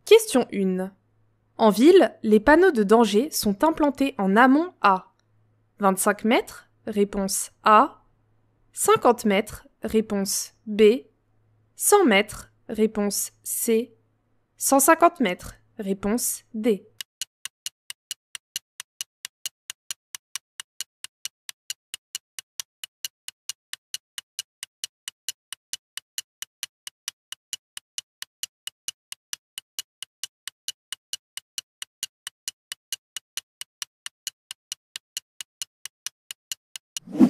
Question 1. En ville, les panneaux de danger sont implantés en amont à 25 mètres, réponse A, 50 mètres, réponse B, 100 mètres, réponse C, 150 mètres, réponse D.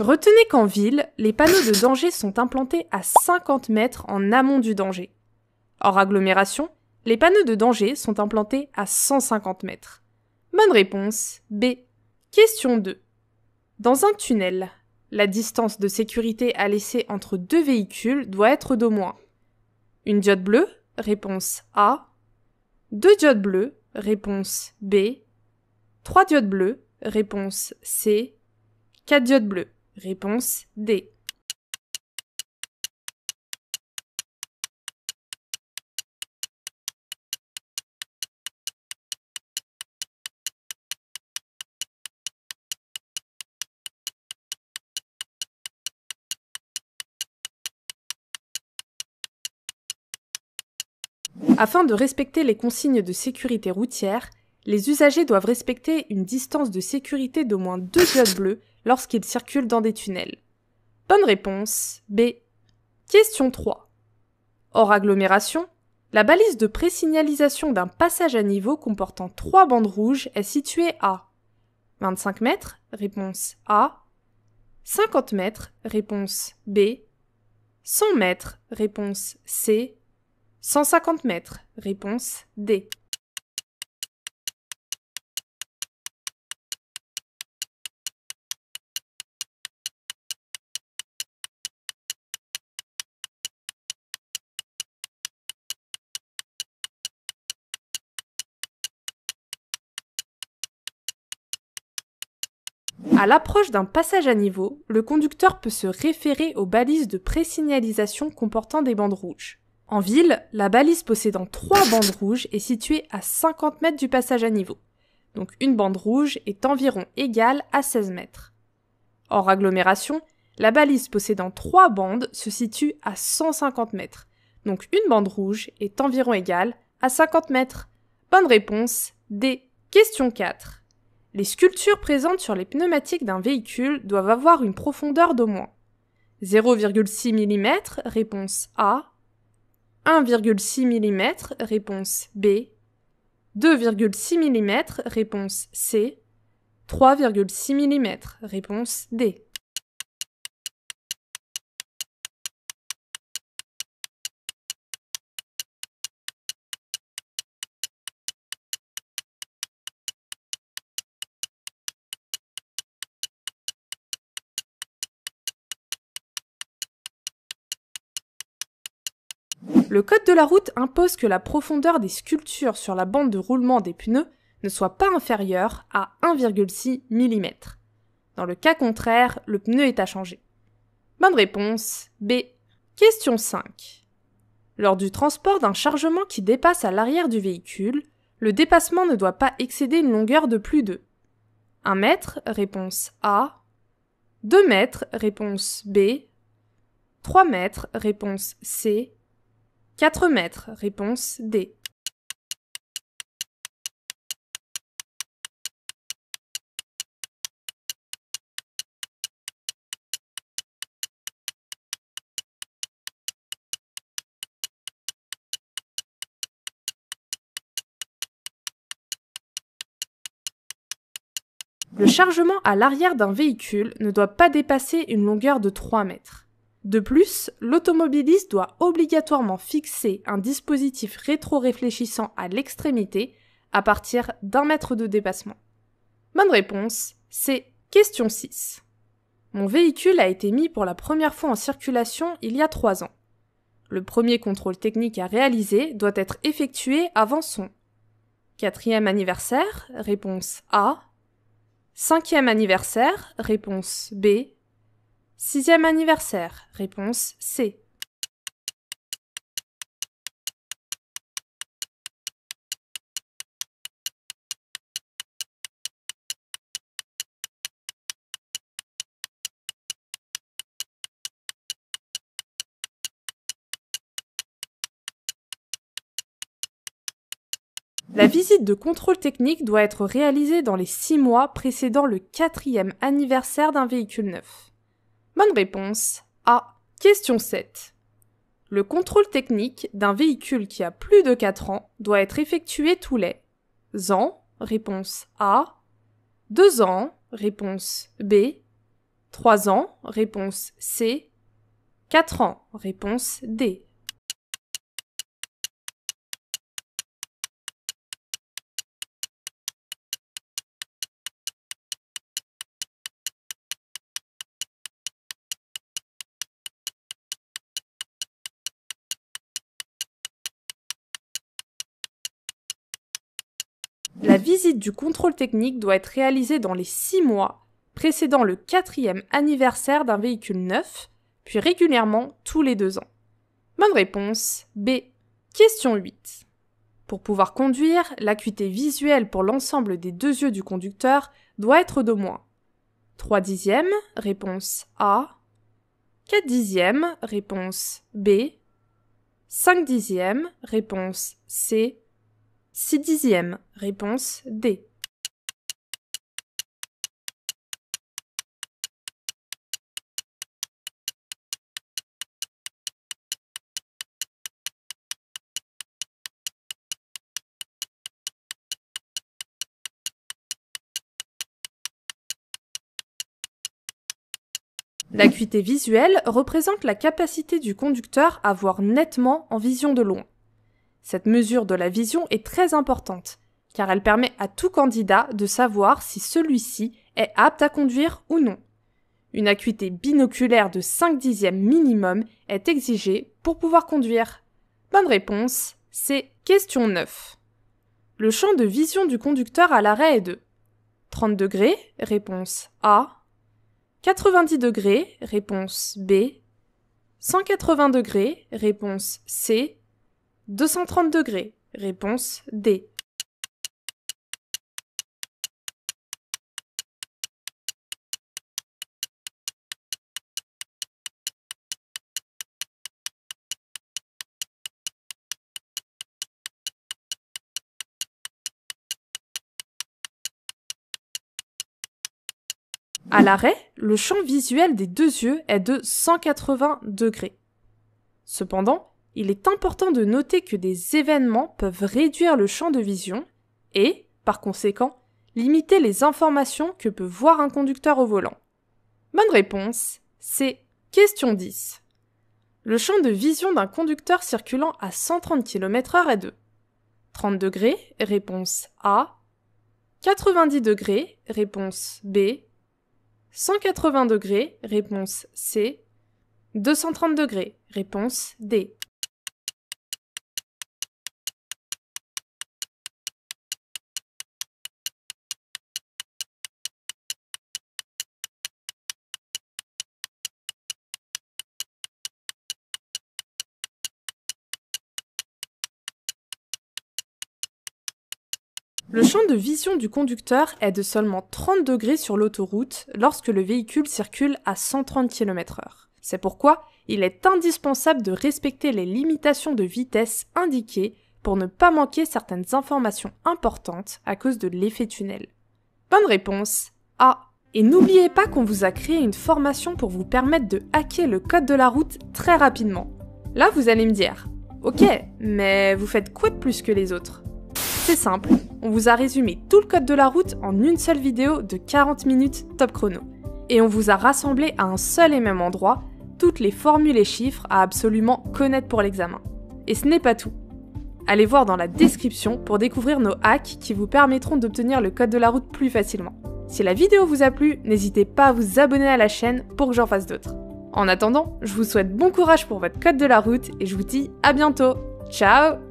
Retenez qu'en ville, les panneaux de danger sont implantés à 50 mètres en amont du danger. Hors agglomération, les panneaux de danger sont implantés à 150 mètres. Bonne réponse B. Question 2. Dans un tunnel, la distance de sécurité à laisser entre deux véhicules doit être d'au moins une diode bleue, réponse A, 2 diodes bleues, réponse B, 3 diodes bleues, réponse C, 4 diodes bleues, réponse D. Afin de respecter les consignes de sécurité routière, les usagers doivent respecter une distance de sécurité d'au moins 2 diodes bleues lorsqu'ils circulent dans des tunnels. Bonne réponse B. Question 3. Hors agglomération, la balise de présignalisation d'un passage à niveau comportant 3 bandes rouges est située à 25 mètres, réponse A, 50 mètres, réponse B, 100 mètres, réponse C, 150 mètres, réponse D. À l'approche d'un passage à niveau, le conducteur peut se référer aux balises de présignalisation comportant des bandes rouges. En ville, la balise possédant 3 bandes rouges est située à 50 mètres du passage à niveau. Donc une bande rouge est environ égale à 16 mètres. Hors agglomération, la balise possédant 3 bandes se situe à 150 mètres. Donc une bande rouge est environ égale à 50 mètres. Bonne réponse D. Question 4. Les sculptures présentes sur les pneumatiques d'un véhicule doivent avoir une profondeur d'au moins 0,6 mm, réponse A, 1,6 mm, réponse B, 2,6 mm, réponse C, 3,6 mm, réponse D. Le code de la route impose que la profondeur des sculptures sur la bande de roulement des pneus ne soit pas inférieure à 1,6 mm. Dans le cas contraire, le pneu est à changer. Bonne réponse B. Question 5. Lors du transport d'un chargement qui dépasse à l'arrière du véhicule, le dépassement ne doit pas excéder une longueur de plus de 1 mètre, réponse A, 2 mètres, réponse B, 3 mètres, réponse C, 4 mètres, réponse D. Le chargement à l'arrière d'un véhicule ne doit pas dépasser une longueur de 3 mètres. De plus, l'automobiliste doit obligatoirement fixer un dispositif rétro-réfléchissant à l'extrémité à partir d'1 mètre de dépassement. Bonne réponse, c'est question 6. Mon véhicule a été mis pour la première fois en circulation il y a 3 ans. Le premier contrôle technique à réaliser doit être effectué avant son 4e anniversaire, réponse A, 5e anniversaire, réponse B, 6e anniversaire, réponse C. La visite de contrôle technique doit être réalisée dans les 6 mois précédant le 4e anniversaire d'un véhicule neuf. Bonne réponse A. Question 7. Le contrôle technique d'un véhicule qui a plus de 4 ans doit être effectué tous les ans, réponse A, 2 ans, réponse B, 3 ans, réponse C, 4 ans, réponse D. La visite du contrôle technique doit être réalisée dans les 6 mois précédant le 4e anniversaire d'un véhicule neuf, puis régulièrement tous les 2 ans. Bonne réponse B. Question 8. Pour pouvoir conduire, l'acuité visuelle pour l'ensemble des 2 yeux du conducteur doit être d'au moins 3 dixièmes, réponse A, 4 dixièmes, réponse B, 5 dixièmes, réponse C, 6 dixièmes, réponse D. L'acuité visuelle représente la capacité du conducteur à voir nettement en vision de loin. Cette mesure de la vision est très importante, car elle permet à tout candidat de savoir si celui-ci est apte à conduire ou non. Une acuité binoculaire de 5 dixièmes minimum est exigée pour pouvoir conduire. Bonne réponse, c'est question 9. Le champ de vision du conducteur à l'arrêt est de 30 degrés, réponse A, 90 degrés, réponse B, 180 degrés, réponse C, 230 degrés, réponse D. À l'arrêt, le champ visuel des 2 yeux est de 180 degrés. Cependant, il est important de noter que des événements peuvent réduire le champ de vision et, par conséquent, limiter les informations que peut voir un conducteur au volant. Bonne réponse, c'est question 10. Le champ de vision d'un conducteur circulant à 130 km/h est de 30 degrés, réponse A, 90 degrés, réponse B, 180 degrés, réponse C, 230 degrés, réponse D. Le champ de vision du conducteur est de seulement 30 degrés sur l'autoroute lorsque le véhicule circule à 130 km/h. C'est pourquoi il est indispensable de respecter les limitations de vitesse indiquées pour ne pas manquer certaines informations importantes à cause de l'effet tunnel. Bonne réponse A. Et n'oubliez pas qu'on vous a créé une formation pour vous permettre de hacker le code de la route très rapidement. Là, vous allez me dire, ok, mais vous faites quoi de plus que les autres ? C'est simple, on vous a résumé tout le code de la route en une seule vidéo de 40 minutes top chrono. Et on vous a rassemblé à un seul et même endroit toutes les formules et chiffres à absolument connaître pour l'examen. Et ce n'est pas tout. Allez voir dans la description pour découvrir nos hacks qui vous permettront d'obtenir le code de la route plus facilement. Si la vidéo vous a plu, n'hésitez pas à vous abonner à la chaîne pour que j'en fasse d'autres. En attendant, je vous souhaite bon courage pour votre code de la route et je vous dis à bientôt. Ciao!